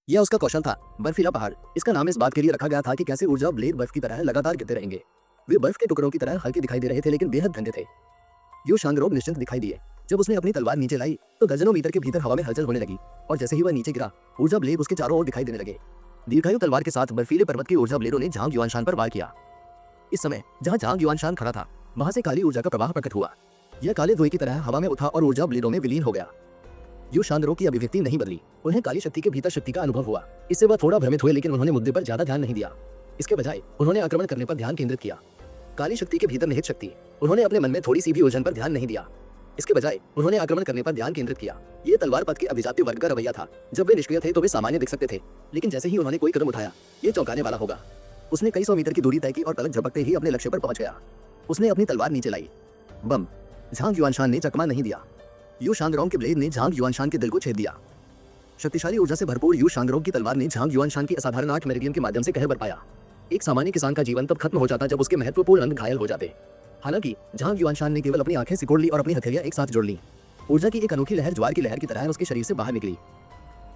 यह उसका कौशल था। बर्फीला पहाड़, इसका नाम इस बात के लिए रखा गया था कि कैसे ऊर्जा ब्लेड बर्फ की तरह लगातार गिरते रहेंगे। वे बर्फ के टुकड़ों की तरह हल्के दिखाई दे रहे थे लेकिन बेहद ठंडे थे। यू शांगरोग निश्चिंत दिखाई दिए। जब उसने अपनी तलवार नीचे लाई तो दर्जनों मीटर के भीतर हवा में हलचल होने लगी और जैसे ही वह नीचे गिरा ऊर्जा ब्लेड उसके चारों ओर दिखाई देने लगे। दीर्घायु तलवार के साथ बर्फीले पर्वत की ऊर्जा ब्लेडों ने झांग युआनशान पर वार किया। इस समय जहां झांग युआनशान खड़ा था वहां से काली ऊर्जा का प्रवाह प्रकट हुआ। यह काले धुएं की तरह हवा में उठा और ऊर्जा ब्लेडों में विलीन हो गया। यू शांगरोग की अभिव्यक्ति नहीं बदली। उन्हें काली शक्ति के भीतर शक्ति का अनुभव हुआ। इससे वह थोड़ा भ्रमित हुए लेकिन उन्होंने मुद्दे पर ज्यादा ध्यान नहीं दिया। इसके बजाय उन्होंने आक्रमण करने पर ध्यान केंद्रित किया। काली शक्ति के भीतर निहित शक्ति। उन्होंने अपने मन में थोड़ी सी भी उलझन पर ध्यान नहीं दिया। इसके बजाय उन्होंने आक्रमण करने पर ध्यान केंद्रित किया। ये तलवार पथ के अभिजात्य वर्ग का रवैया था। जब वे निष्क्रिय थे तो वे सामान्य दिख सकते थे लेकिन जैसे ही उन्होंने कोई कदम उठाया ये चौंकाने वाला होगा। उसने कई सौ मीटर की दूरी तय की और पलक झपकते ही अपने लक्ष्य पर पहुंच गया। उसने अपनी तलवार नीचे लाई। बम! झांग युआनशान ने चकमा नहीं दिया। यू शांगरोग के ब्लेड ने झांग युआनशान के दिल को छेद दिया। शक्तिशाली ऊर्जा से भरपूर यू शांगरोग की तलवार ने झांग युआनशान की असाधारण 8 मेरिडियन के माध्यम से कहर बरपाया। एक सामान्य किसान का जीवन तब खत्म हो जाता जब उसके महत्वपूर्ण अंग घायल हो जाते। हालांकि झांग युआनशान ने केवल अपनी आंखें सिकोड़ ली और अपनी हथेलियां एक साथ जोड़ ली। ऊर्जा की एक अनोखी लहर ज्वार की लहर की तरह उसके शरीर से बाहर निकली।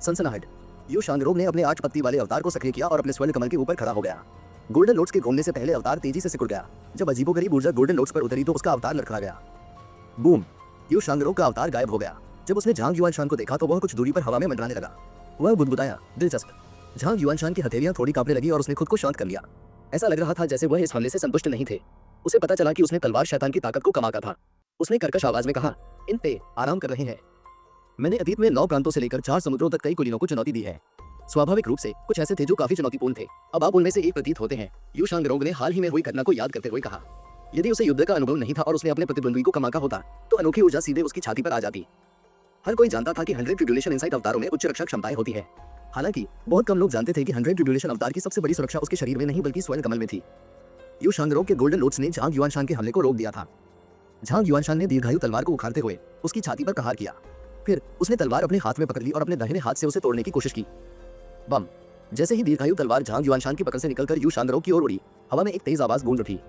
सनसनाहट! यू शांगरोग ने अपने 8 पत्ती वाले अवतार को सक्रिय किया और अपने स्वर्ण कमल के ऊपर खड़ा हो गया। गोल्डन लोट्स के घूमने से पहले अवतार तेजी से सिकुड़ गया। जब अजीबोगरीब ऊर्जा गोल्डन लोट्स पर उतरी तो उसका अवतार लड़खड़ा गया। बूम! यू शांगरोग का अवतार गायब हो गया। जब उसने झांग युआनशान को देखा तो वह कुछ दूरी पर हवा में मंडराने लगा। वह बुदबुदाया, दिलचस्प। झांग युआनशान की हथेलियां थोड़ी कांपने लगी और उसने खुद को शांत कर लिया। ऐसा लग रहा था जैसे वह इस हमले से संतुष्ट नहीं थे। उसे पता चला कि उसने तलवार शैतान की ताकत को कमाका था। उसने कर्कश आवाज में कहा, इन पे आराम कर रहे हैं। मैंने अतीत में 9 प्रांतों से लेकर 4 समुद्रों तक कई कुलीनों को चुनौती दी है। स्वाभाविक रूप से कुछ ऐसे थे जो काफी चुनौतीपूर्ण थे। अब आप उनमें से एक प्रतीत होते हैं। यू शांगरोग ने हाल ही में हुई घटना को याद करते हुए कहा। यदि उसे युद्ध का अनुभव नहीं था और उसने अपने प्रतिद्वंद्वी को कमाका होता तो अनोखी ऊर्जा सीधे उसकी छाती पर आ जाती। हर कोई जानता था कि 100 ट्रिब्यूलेशन इनसाइट अवतारों में उच्च रक्षा क्षमताएं होती है। हालांकि बहुत कम लोग जानते थे कि 100 ट्रिब्यूलेशन अवतार की सबसे बड़ी सुरक्षा उसके शरीर में नहीं बल्कि स्वर्ण कमल में थी। यू शांगरोग के गोल्डन लोट्स ने झांग युआनशान के हमले को रोक दिया था। झांग युआनशान ने दीर्घायु तलवार को उखाड़ते हुए उसकी छाती पर प्रहार किया। फिर उसने तलवार अपने हाथ में पकड़ ली और अपने दाहिने हाथ से उसे तोड़ने की कोशिश की। बम! जैसे ही दीर्घायु तलवार झांग युआनशान की पकड़ से निकलकर यू शांगरोग की ओर उड़ी, हवा में एक तेज आवाज गूंज उठी।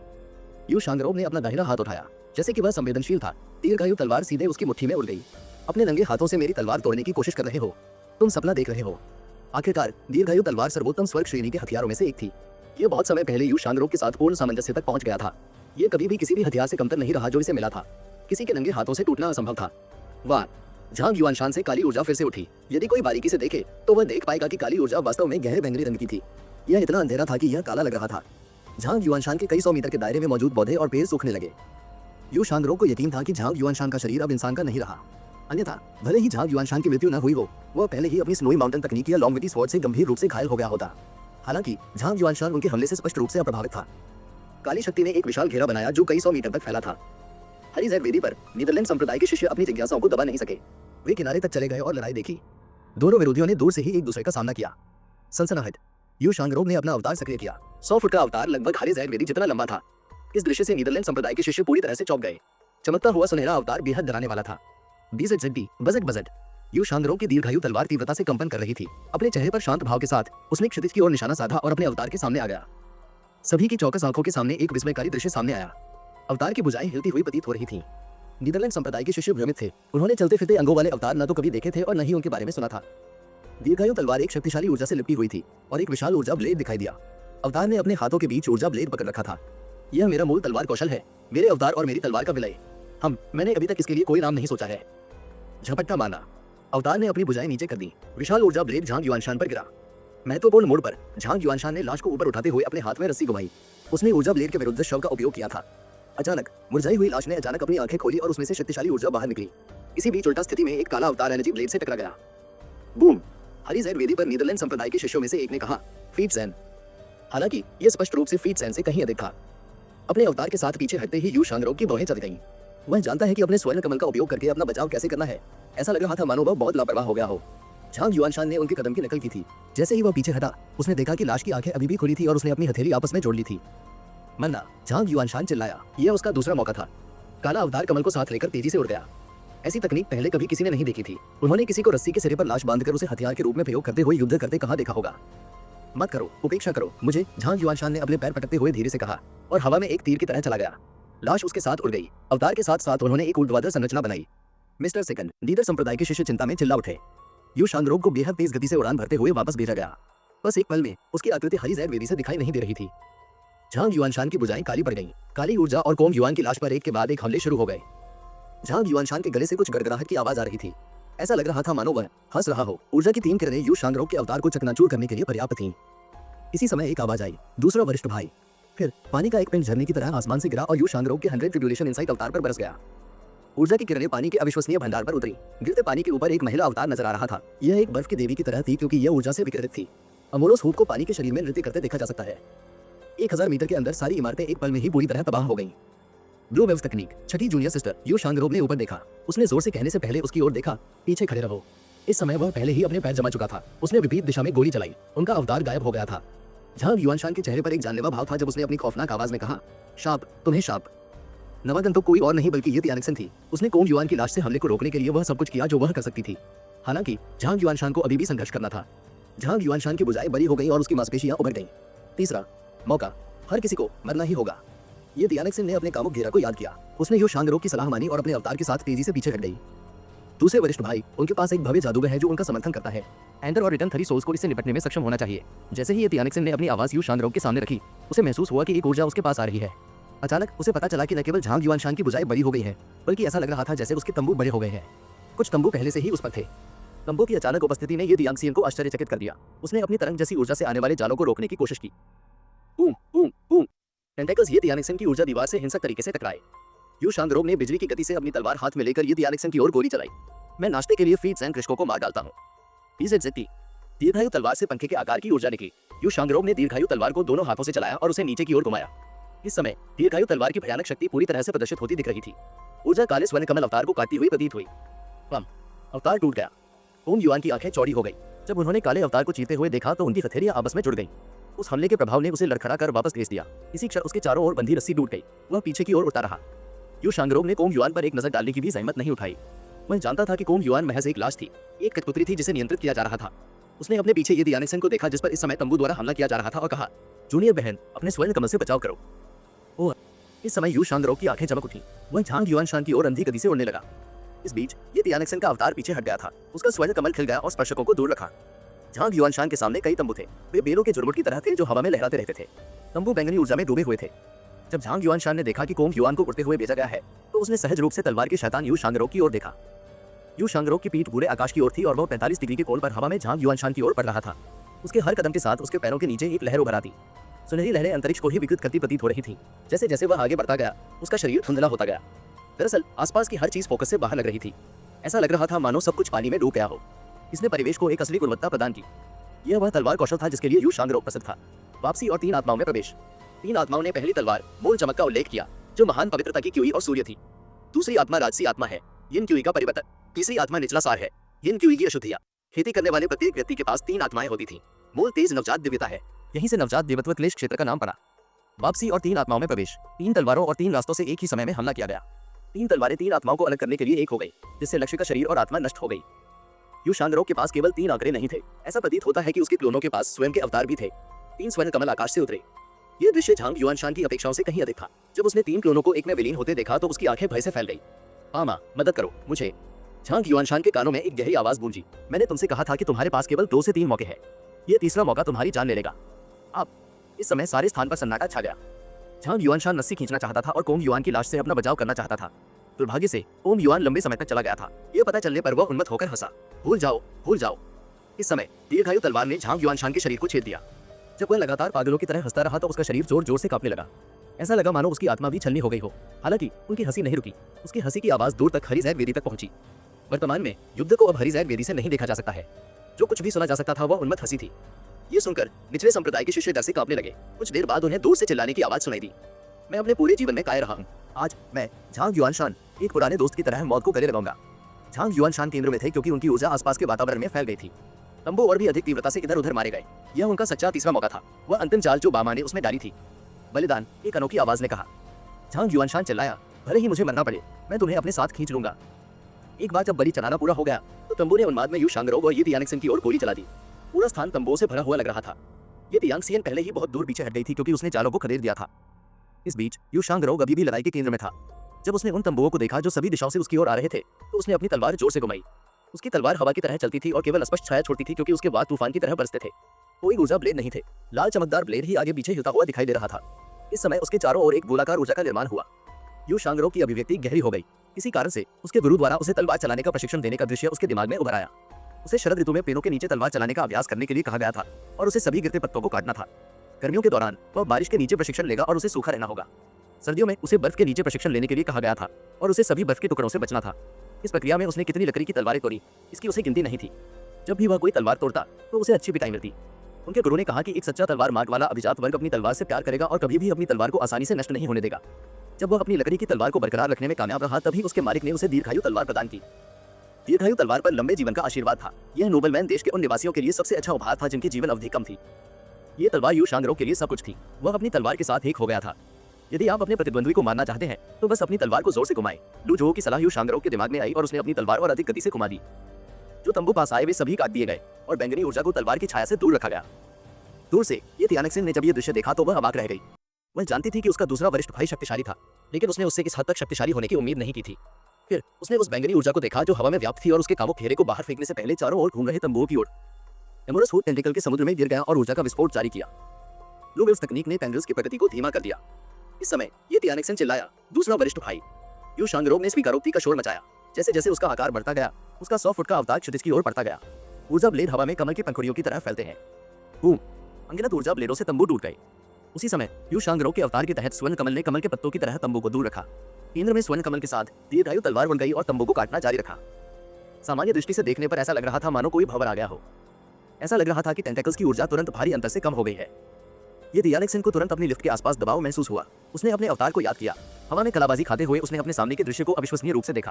यू शांगरोग ने अपना दाहिना हाथ उठाया जैसे कि वह संवेदनशील था। दीर्घायु तलवार सीधे उसकी मुट्ठी में उड़ गई। अपने नंगे हाथों से मेरी तलवार तोड़ने की कोशिश कर रहे हो? तुम सपना देख रहे हो। आखिरकार दीर्घायु तलवार सर्वोत्तम स्वर्ग श्रेणी के हथियारों में से एक थी। यह बहुत समय पहले यू शांगरोग के साथ पूर्ण सामंजस्य तक पहुंच गया था। यह कभी भी किसी भी हथियार से कमतर नहीं रहा जो इसे मिला था। किसी के नंगे हाथों से टूटना असंभव था। वाह! झांग युआनशान से काली ऊर्जा फिर से उठी। यदि कोई बारीकी से देखे तो वह देख पाएगा कि काली ऊर्जा वास्तव में गहरे बैंगनी रंग की थी। यह इतना अंधेरा था कि यह काला लग रहा था। झांग युआनशान के कई 100 मीटर के दायरे में मौजूद पौधे और पेड़ सूखने लगे। यू शांगरोग को यकीन था कि झांग युआनशान का शरीर अब इंसान का नहीं रहा। अन्यथा भले ही झांग युआनशान की मृत्यु न हुई हो, वह पहले ही अपनी स्नोई माउंटेन तकनीक या लॉन्ग विटी स्वॉर्ड से गंभीर रूप से घायल हो गया होता। हालांकि झांग युआनशान उनके हमले से स्पष्ट रूप से अप्रभावित था। काली शक्ति ने एक विशाल घेरा बनाया जो कई 100 मीटर तक फैला था। हरीजैड वेदी पर नीदरलैंड संप्रदाय के शिष्य अपनी जिज्ञासाओं को दबा नहीं सके। वे किनारे तक चले गए और लड़ाई देखी। दोनों विरोधियों ने दूर से ही एक दूसरे का सामना किया। सनसनाहट! यू शांगरोग ने अपना अवतार सक्रिय किया। 100 फुट का अवतार लगभग हरीजैड वेदी जितना लंबा था। इस दृश्य से नीदरलैंड संप्रदाय के शिष्य पूरी तरह से चौंक गए। चमकता हुआ सुनहरा अवतार बेहद डराने वाला था। BZZD budget budget! यू शांगरोग की दीर्घायु तलवार तीव्रता से कंपन कर रही थी। अपने चेहरे पर शांत भाव के साथ उसने क्षितिज की ओर निशाना साधा और अपने अवतार के सामने आ गया। सभी की चौकस आंखों के सामने एक विस्मयकारी दृश्य सामने आया। अवतार की भुजाएं हिलती हुई प्रतीत हो रही थीं। नीदरलैंड संप्रदाय के शिष्य भ्रमित थे। उन्होंने चलते फिरते अंगों वाले अवतार न तो कभी देखे थे और न ही उनके बारे में सुना था। दीर्घायु तलवार एक शक्तिशाली ऊर्जा से लिपटी हुई थी और एक विशाल ऊर्जा ब्लेड दिखाई दिया। अवतार ने अपने हाथों के बीच ऊर्जा ब्लेड पकड़ रखा था। यह मेरा मूल तलवार कौशल है, मेरे अवतार और मेरी तलवार का विलय। मैंने अभी तक इसके लिए कोई नाम नहीं सोचा है। झपट्टा मारना! अवतार ने अपनी भुजाएं नीचे कर दी। विशाल ऊर्जा ब्लेड झांग युआनशान पर गिरा। महत्वपूर्ण मोड़ पर झांग युआनशान ने लाश को ऊपर उठाते हुए अपने हाथ में रस्सी घुमाई। उसने ऊर्जा ब्लेड के विरुद्ध शव का उपयोग किया था। अचानक मुरझाई हुई लाश ने अचानक अपनी आंखें खोली और उसमें से शक्तिशाली ऊर्जा बाहर निकली। इसी बीच उल्टा स्थिति में एक काला अवतार एनर्जी ब्लेड से टकरा गया। बूम! हरीजैड वेदी पर नीदरलैंड संप्रदाय के शिष्यों में से एक ने कहा, फीट ज़ैन। हालांकि यह स्पष्ट रूप से फीट ज़ैन से कहीं अधिक था। अपने अवतार के साथ पीछे हटते ही यू शांगरोग की भौहें चल गईं। वह जानता है कि अपने स्वर्ण कमल का उपयोग करके अपना बचाव कैसे करना है। ऐसा लग रहा था मानो वह बहुत लापरवाह हो गया हो। झांग युआनशान ने उनके कदम की नकल की थी। जैसे ही वह पीछे हटा, उसने देखा कि लाश की आंखें अभी भी खुली थी और उसने अपनी हथेली आपस में जोड़ ली थी। मन्ना! झांग युआनशान चिल्लाया। यह उसका दूसरा मौका था। काला अवतार कमल को साथ लेकर तेजी से उड़ गया। ऐसी तकनीक पहले कभी किसी ने नहीं देखी थी। उन्होंने किसी को रस्सी के सिरे पर लाश बांधकर उसे हथियार के रूप में प्रयोग करते हुए युद्ध करते कहाँ देखा होगा। मत करो, उपेक्षा करो मुझे, झांग युआनशान ने अपने पैर पटकते हुए धीरे से कहा और हवा में एक तीर की तरह चला गया। लाश उसके साथ उड़ गई। अवतार के साथ साथ उन्होंने एक ऊर्ध्वाधर संरचना बनाई। Mister second! नीदर संप्रदाय के शिष्य चिंता में चिल्ला उठे। यू शांगरोग को बेहद तेज गति से उड़ान भरते हुए वापस भेजा गया। बस एक पल में उसकी आकृति हरी जैद वेदी से दिखाई नहीं दे रही थी। झांग युआनशान की भुजाएं काली पड़ गईं। काली ऊर्जा और कोंग युआन की लाश पर एक के बाद एक हमले शुरू हो गए। झांग युआनशान के गले से कुछ गड़गड़ाहट की आवाज आ रही थी। ऐसा लग रहा था मानो वह हंस रहा हो। ऊर्जा की 3 किरणें यू शांगरोग के अवतार को चकनाचूर करने के लिए पर्याप्त थीं। इसी समय एक आवाज आई, दूसरा वरिष्ठ भाई। फिर पानी का एक पिंड झरने की तरह आसमान से गिरा और यू शांगरोग के 100 ट्रिब्यूलेशन इनसाइट अवतार पर बरस गया। ऊर्जा की किरणें पानी के अविश्वसनीय भंडार पर उतरी। गिरते पानी के ऊपर एक महिला अवतार नजर आ रहा था। यह एक बर्फ की देवी की तरह थी क्योंकि यह ऊर्जा से विकिरित थी। अमोलोस हूप को पानी के शरीर में नृत्य करते देखा जा सकता है। 1000 मीटर के अंदर सारी इमारतें एक पल में ही पूरी तरह तबाह हो गईं। ब्लू वेव्स तकनीक। छठी जूनियर सिस्टर यू शांगरोग ने ऊपर देखा। उसने जोर से कहने से पहले उसकी ओर देखा, पीछे खड़े रहो। इस समय वह पहले ही अपने पैर जमा चुका था। उसने विपरीत दिशा में गोली चलाई। उनका अवतार गायब हो गया था। झांग युआनशान के चेहरे पर एक जानलेवा भाव था जब उसने अपनी खौफनाक आवाज में कहा, शाप, तुम्हें शाप। नवागंतुक तो कोई और नहीं बल्कि ये यानिक्सन थी। उसने कोंग युआन की लाश से हमले को रोकने के लिए वह सब कुछ किया जो वह कर सकती थी। हालांकि झांग युआनशान को अभी भी संघर्ष करना था। झांग युआनशान की भुजाएं बड़ी हो गई और उसकी मांसपेशियां उभर गईं। तीसरा मौका, हर किसी को मरना ही होगा। ये यानिक्सन ने अपने कामुक घेरा को याद किया। उसने यू शांगरोग की सलाह मानी और अपने अवतार के साथ तेजी से पीछे हट गई। दूसरे वरिष्ठ भाई, उनके पास एक भव्य जादूगर है जो उनका समर्थन करता है। एंटर और रिटर्न 3 सोल्स को इससे निपटने में सक्षम होना चाहिए। जैसे ही ये यानिक्सन ने अपनी आवाज यू शांगरोग के सामने रखी, उसे महसूस हुआ कि एक ऊर्जा उसके पास आ रही है। अचानक उसे पता चला कि न केवल झांग युआनशान की भुजाएं बड़ी हो गई है, बल्कि ऐसा लग रहा था जैसे उसके तंबू बड़े हो गए हैं। कुछ तंबू पहले से ही उस पर थे। तंबू की अचानक उपस्थिति ने ये यानिक्सन को आश्चर्यचकित कर दिया। उसने अपनी तरंग जैसी ऊर्जा से आने वाले जालों को रोकने की कोशिश की। Boom boom boom. टेंटेकल्स ये यानिक्सन की ऊर्जा दीवार से हिंसक तरीके से टकराए। यू शांगरोग ने बिजली की गति से अपनी तलवार हाथ में लेकर ये यानिक्सन की ओर गोली चलाई। मैं नाश्ते के लिए फीड्स एंड कृषकों को मार डालता हूँ। दीर्घायु तलवार से पंखे के आकार की ऊर्जा निकली। यू शांगरोग ने दीर्घायु तलवार को दोनों हाथों से चलाया और उसे नीचे की ओर घुमाया। इस समय दीर्घायु तलवार की भयानक शक्ति पूरी तरह से प्रदर्शित होती दिख रही थी। ऊर्जा काले स्वर्ण कमल अवतार को काटती हुई प्रतीत हुई। पम, अवतार टूट गया। कोंग युआन की आंखें चौड़ी हो गई। जब उन्होंने काले अवतार को चीरते हुए देखा तो उनकी हथेलियां आपस में जुड़ गईं। उस हमले के प्रभाव ने उसे लड़खड़ा कर वापस भेज दिया। इसी क्षण उसके चारों ओर बंधी रस्सी टूट गई। वह पीछे की ओर उड़ता रहा। यू शांगरोग ने कोंग युआन पर एक नजर डालने की भी जहमत नहीं उठाई। वह जानता था कि कोंग युआन महज एक लाश थी, एक कठपुतली थी जिसे नियंत्रित किया जा रहा था। उसने अपने पीछे ये यानिक्सन को देखा जिस पर इस समय तंबू द्वारा हमला किया जा रहा था और कहा, जूनियर बहन, अपने स्वर्ण कमल से बचाव करो। ओह, इस समय यू शांगरोग की आंखें चमक उठी। वह झांग युआनशान की ओर अंधी गति से उड़ने लगा। इस बीच ये यानिक्सन का अवतार पीछे हट गया था। उसका स्वर्ण कमल खिल गया और स्पर्शकों को दूर रखा। झांग युआनशान के सामने कई तंबू थे। वे बेलों के झुरमुट की तरह थे जो हवा में लहराते रहते थे। तंबू बैंगनी ऊर्जा में डूबे हुए थे। जब झांग युआनशान ने देखा कि कोंग युआन को उड़ते हुए भेजा गया है तो उसने सहज रूप से तलवार के शैतान यू शांगरोग की ओर देखा। यू शांगरोग की पीठ पूरे आकाश की ओर थी और वह 45 डिग्री के कोण पर हवा में झांग युआनशान की ओर बढ़ रहा था। उसके हर कदम के साथ उसके पैरों के नीचे एक लहर उभर आती। सुनहरी लहरें अंतरिक्ष को ही विकृत करती प्रतीत हो रही थी। जैसे जैसे वह आगे बढ़ता गया उसका शरीर धुंधला होता गया। दरअसल आसपास की हर चीज फोकस से बाहर लग रही थी। ऐसा लग रहा था मानो सब कुछ पानी में डूब गया हो। इसने परिवेश को एक असली गुणवत्ता प्रदान की। यह वह तलवार कौशल था जिसके लिए यू शांगरोग प्रसिद्ध था। वापसी और 3 आत्माओं में प्रवेश। 3 आत्माओं ने पहली तलवार मूल चमक का उल्लेख किया जो महान पवित्रता की क्यूई और सूर्य थी। दूसरी आत्मा राजसी आत्मा है, यिन क्यूई का परिवर्तन। तीसरी आत्मा निचला सार है, यिन क्यूई की अशुद्धियां। खेती करने वाले प्रत्येक व्यक्ति के पास 3 आत्माएं होती थीं। मूल तेज नवजात दिव्यता है। यहीं से नवजात देवत्व क्लेश क्षेत्र का नाम पड़ा। वापसी और 3 आत्माओं में प्रवेश। 3 तलवारों और 3 रास्तों से एक ही समय में हमला किया गया। 3 तलवारें 3 आत्माओं को अलग करने के लिए एक हो गई, जिससे लक्ष्य का शरीर और आत्मा नष्ट हो गई। यू शांगरोग के पास केवल 3 आंकड़े नहीं थे। ऐसा प्रतीत होता है कि उसके क्लोनों के पास स्वयं के अवतार भी थे। 3 स्वर्ण कमल आकाश से उतरे। यह दृश्य झांग युआनशान की अपेक्षाओं से कहीं अधिक था। जब उसने 3 क्लोनों को एक में विलीन होते देखा तो उसकी आंखें भय से फैल गई। मामा, मदद करो मुझे। झांग युआनशान के कानों में एक गहरी आवाज गूंजी। मैंने तुमसे कहा था कि तुम्हारे पास केवल 2 से 3 मौके हैं। यह तीसरा मौका तुम्हारी जान ले लेगा। अब इस समय सारे स्थान पर सन्नाटा छा गया। झांग युआनशान रस्सी खींचना चाहता था और कोंग युआन की लाश से अपना बचाव करना चाहता था। दुर्भाग्य से कोंग युआन लंबे समय तक चला गया था। यह पता चलने पर वह उन्मत्त होकर हंसा। भूल जाओ, भूल जाओ। इस समय दीर्घायु तलवार ने झांग युआनशान के शरीर को छेद दिया। जब वह लगातार पागलों की तरह हंसता रहा तो उसका शरीर जोर जोर से कांपने लगा। ऐसा लगा मानो उसकी आत्मा भी छलनी हो गई हो। हालांकि उनकी हंसी नहीं रुकी। उसकी हंसी की आवाज दूर तक हरिजैद वेदी तक पहुंची। वर्तमान में युद्ध को अब हरिजैद वेदी से नहीं देखा जा सकता है। जो कुछ भी सुना जा सकता था वह उन्मत्त हंसी थी। ये सुनकर निचले संप्रदाय के शिष्य डर से कांपने लगे। कुछ देर बाद उन्हें दूर से चिल्लाने की आवाज सुनाई दी। मैं अपने पूरे जीवन में काय रहा हूँ। आज मैं झांग युआनशान एक पुराने दोस्त की तरह मौत को गले लगाऊंगा। झांग युआनशान केंद्र में थे क्योंकि उनकी ऊर्जा आसपास के वातावरण में फैल गई थी। तंबू और भी अधिक तीव्रता से इधर उधर मारे गए। यह उनका सच्चा तीसरा मौका था। वह अंतिम चाल जो बामा ने उसमें डाली थी। बलिदान, एक अनोखी आवाज ने कहा। झांग युआनशान चिल्लाया, भले ही मुझे मरना पड़े, मैं तुम्हें अपने साथ खींच लूंगा। एक बार जब बलि चलाना पूरा हो गया तो तंबू ने उन्माद में यू शांगरोग और ये यानिक्सन की ओर गोली चला दी। पूरा स्थान तंबुओं से भरा हुआ लग रहा था। ये यानिक्सन पहले ही बहुत दूर पीछे हट गई थी क्योंकि उसने जालों को खदेड़ दिया था। इस बीच यू शांगरोग अभी भी लड़ाई के केंद्र में था। जब उसने उन तंबुओं को देखा जो सभी दिशाओं से उसकी ओर आ रहे थे तो उसने अपनी तलवार जोर से घुमाई। उसकी तलवार हवा की तरह चलती थी और केवल स्पष्ट छाया छोड़ती थी क्योंकि उसके वार तूफान की तरह बरसते थे। कोई ऊर्जा ब्लेड नहीं थे। लाल चमकदार ब्लेड ही आगे पीछे हिलता हुआ दिखाई दे रहा था। इस समय उसके चारों ओर एक गोलाकार ऊर्जा का निर्माण हुआ। यू शांगरो की अभिव्यक्ति गहरी हो गई। किसी कारण से उसके गुरु द्वारा उसे तलवार चलाने का प्रशिक्षण देने का दृश्य उसके दिमाग में उभर आया। उसे शरद ऋतु में पेड़ों के नीचे तलवार चलाने का अभ्यास करने के लिए कहा गया था और उसे सभी गिरते पत्तों को काटना था। गर्मियों के दौरान वह बारिश के नीचे प्रशिक्षण लेगा और उसे सूखा रहना होगा। सर्दियों में उसे बर्फ के नीचे प्रशिक्षण लेने के लिए कहा गया था और उसे सभी बर्फ के टुकड़ों से बचना था। इस प्रक्रिया में उसने कितनी लकड़ी की तलवारें तोड़ी, इसकी उसे गिनती नहीं थी। जब भी वह कोई तलवार तोड़ता तो उसे अच्छी पिटाई मिलती। उनके गुरु ने कहा कि एक सच्चा तलवार मार्ग वाला अभिजात वर्ग अपनी तलवार से प्यार करेगा और कभी भी अपनी तलवार को आसानी से नष्ट नहीं होने देगा। जब वह अपनी लकड़ी की तलवार को बरकरार रखने में कामयाब रहा तभी उसके मालिक ने उसे दीर्घायु तलवार प्रदान की। दीर्घायु तलवार पर लंबे जीवन का आशीर्वाद था। यह नोबलमैन देश के उन निवासियों के लिए सबसे अच्छा उपहार था जिनकी जीवन अवधि कम थी। ये तलवार यू शांगरो के लिए सब कुछ थी। वह अपनी तलवार के साथ एक हो गया था। यदि आप अपने प्रतिद्वंद्वी को मारना चाहते हैं तो बस अपनी तलवार को जोर से घुमाएं। लू जो की सलाह यू शांगरो के दिमाग में आई और उसने अपनी तलवार और अधिक गति से घुमा दी। जो तंबू पास आए वे सभी काट दिए गए और बैंगनी ऊर्जा को तलवार की छाया से दूर रखा गया। दूर से ये तियानक्सेन ने जब ये दृश्य देखा तो वह अवाक रह गई। वह जानती थी कि उसका दूसरा वरिष्ठ भाई शक्तिशाली था, लेकिन उसने उससे इस हद तक शक्तिशाली होने की उम्मीद नहीं की थी। फिर उसने उस बैंगनी ऊर्जा को देखा जो हवा में व्याप्त थी और उसके कामुक घेरे को बाहर फेंकने से पहले चारों ओर घूम रहे तंबुओं की ओर। एमोरस हुड टेंटिकल के समुद्र में गिर गया और ऊर्जा का विस्फोट जारी किया। ब्लू वेव्स तकनीक ने पेंडल्स की प्रगति को धीमा कर दिया। इस समय ये तियानक्सेन चिल्लाया, दूसरा वरिष्ठ भाई। यू शांगरो ने स्वीकारोक्ति का शोर मचाया। जैसे जैसे उसका आकार बढ़ता गया उसका 100 फुट का अवतार क्षितिज की ओर बढ़ता गया। ऊर्जा ब्लेड हवा में कमल की पंखुड़ियों की तरह फैलते हैं। बूम! अनगिनत ऊर्जा ब्लेडों से तंबू टूट गए। उसी समय यू शांगरो के अवतार के तहत स्वर्ण कमल ने कमल के पत्तों की तरह तंबू को दूर रखा। केंद्र में स्वर्ण कमल के साथ दीर्घायु तलवार बन गई और तंबू को काटना जारी रखा। सामान्य दृष्टि से देखने पर ऐसा लग रहा था मानो कोई भंवर आ गया हो। ऐसा लग रहा था कि टेंटेकल्स की ऊर्जा तुरंत भारी अंतर से कम हो गई है। ये तियानक्सेन को तुरंत अपनी लिफ्ट के आसपास दबाव महसूस हुआ। उसने अपने अवतार को याद किया। हवा में कलाबाजी खाते हुए उसने अपने सामने के दृश्य को अविश्वसनीय रूप से देखा।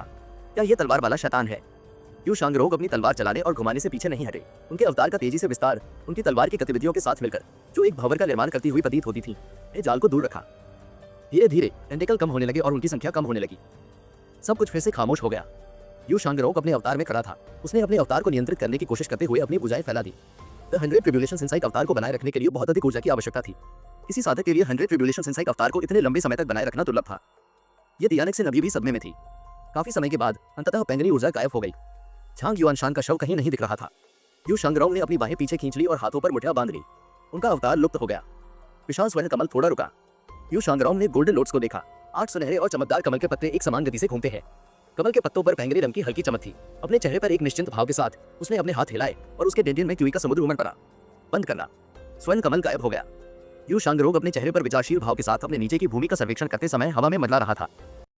क्या ये तलवार वाला शैतान है? यू शांगरो अपनी तलवार चलाने और घुमाने से पीछे नहीं हटे। उनके अवतार का तेजी से विस्तार उनकी तलवार की गतिविधियों के साथ मिलकर जो एक भंवर का निर्माण करती हुई प्रतीत होती थी, ने जाल को दूर रखा। धीरे धीरे टेंटेकल कम होने लगे और उनकी संख्या कम होने लगी। सब कुछ फिर से खामोश हो गया। यू शांगरो अपने अवतार में खड़ा था। उसने अपने अवतार को नियंत्रित करने की कोशिश करते हुए अपनी भुजाएं फैला दी। द 100 ट्रिब्यूलेशंस इनसाइट अवतार को बनाए रखने के लिए बहुत अधिक ऊर्जा की आवश्यकता थी। किसी साधक के लिए 100 ट्रिब्यूलेशंस इनसाइट अवतार को इतने लंबे समय तक बनाए रखना दुर्लभ था। ये तियानक्सेन अभी भी सदमे में थी। काफी समय के बाद अंततः बैंगनी ऊर्जा गायब हो गई। झांग युआनशान का शव कहीं नहीं दिख रहा था। यू शांगरो ने अपनी बाहें पीछे खींच ली और हाथों पर मुठिया बांध ली। उनका अवतार लुप्त हो गया। विशाल स्वर्ण कमल थोड़ा रुका। यू शांगरो ने गोल्डन लोट्स को देखा। 8 सुनहरे और चमकदार कमल के पत्ते एक समान गति से घूमते हैं। कमल के पत्तों पर बैंगनी रंग की हल्की चमक थी। अपने चेहरे पर एक निश्चिंत भाव के साथ उसने अपने हाथ हिलाए और उसके डेंटिन में क्यूई का समुद्र उमड़ पड़ा। बंद करना। स्वर्ण कमल गायब हो गया। यू शांगरो अपने चेहरे पर विचारशील भाव के साथ अपने नीचे की भूमि का सर्वेक्षण करते समय हवा में मडला रहा था।